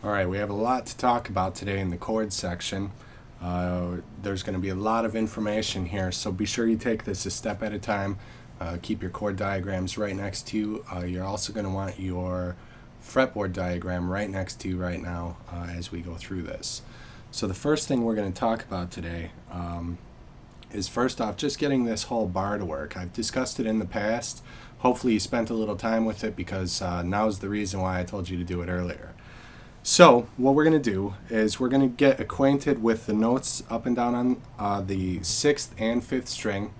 Alright, we have a lot to talk about today in the chords section. There's going to be a lot of information here, so be sure you take this a step at a time. Keep your chord diagrams right next to you. You're also going to want your fretboard diagram right next to you right now as we go through this. So the first thing we're going to talk about today is first off just getting this whole bar to work. I've discussed it in the past. Hopefully you spent a little time with it because now's the reason why I told you to do it earlier. So what we're going to do is we're going to get acquainted with the notes up and down on the 6th and 5th string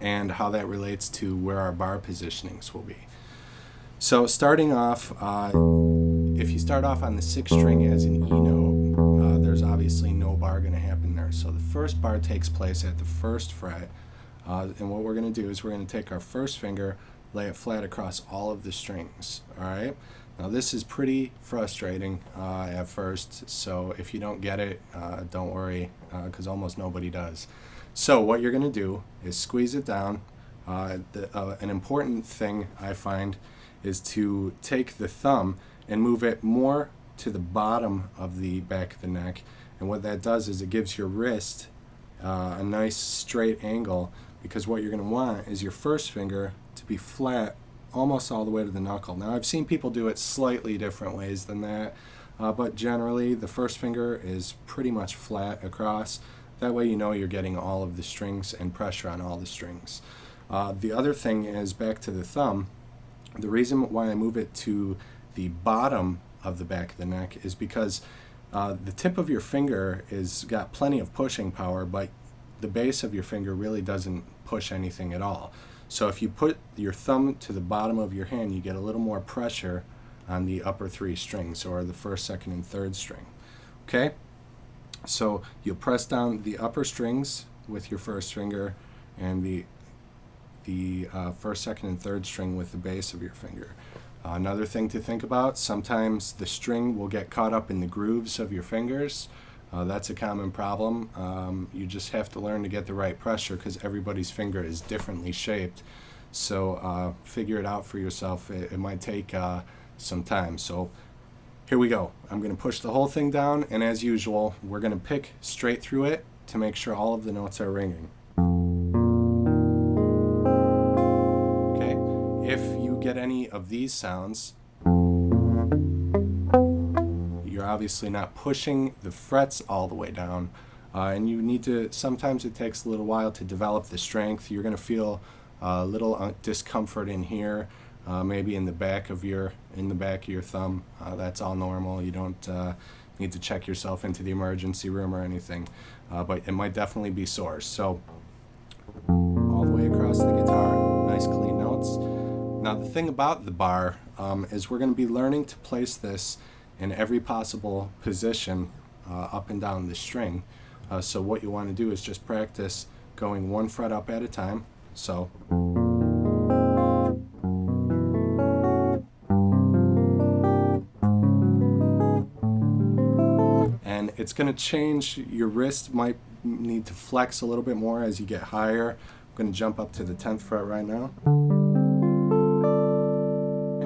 and how that relates to where our bar positionings will be. So starting off, if you start off on the 6th string as an E note, there's obviously no bar going to happen there. So the first bar takes place at the 1st fret, and what we're going to do is we're going to take our first finger, lay it flat across all of the strings. All right. Now this is pretty frustrating at first, so if you don't get it, don't worry, because almost nobody does. So what you're going to do is squeeze it down. An important thing I find is to take the thumb and move it more to the bottom of the back of the neck, and what that does is it gives your wrist a nice straight angle, because what you're going to want is your first finger to be flat almost all the way to the knuckle. Now I've seen people do it slightly different ways than that, but generally the first finger is pretty much flat across. That way you know you're getting all of the strings and pressure on all the strings. The other thing is, back to the thumb, the reason why I move it to the bottom of the back of the neck is because the tip of your finger is got plenty of pushing power, but the base of your finger really doesn't push anything at all. So if you put your thumb to the bottom of your hand, you get a little more pressure on the upper 3 strings, or the 1st, 2nd, and 3rd string. Okay? So you'll press down the upper strings with your first finger, and the 1st, 2nd, and 3rd string with the base of your finger. Another thing to think about, sometimes the string will get caught up in the grooves of your fingers. That's a common problem. You just have to learn to get the right pressure, because everybody's finger is differently shaped. So figure it out for yourself. It might take some time. So here we go. I'm going to push the whole thing down, and as usual, we're going to pick straight through it to make sure all of the notes are ringing. Okay? If you get any of these sounds, you're obviously not pushing the frets all the way down, and you need to, sometimes it takes a little while to develop the strength. You're going to feel a little discomfort in here, maybe in the back of your thumb. That's all normal. You don't need to check yourself into the emergency room or anything, but it might definitely be sore. So all the way across the guitar, nice clean notes. Now the thing about the bar is we're going to be learning to place this in every possible position up and down the string. So what you want to do is just practice going 1 fret up at a time. So and it's going to change. Your wrist might need to flex a little bit more as you get higher. I'm going to jump up to the 10th fret right now.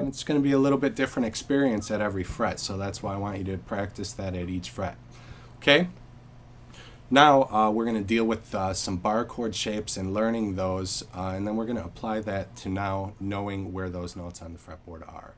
It's going to be a little bit different experience at every fret, so that's why I want you to practice that at each fret. Okay? Now we're going to deal with some bar chord shapes and learning those, and then we're going to apply that to now knowing where those notes on the fretboard are.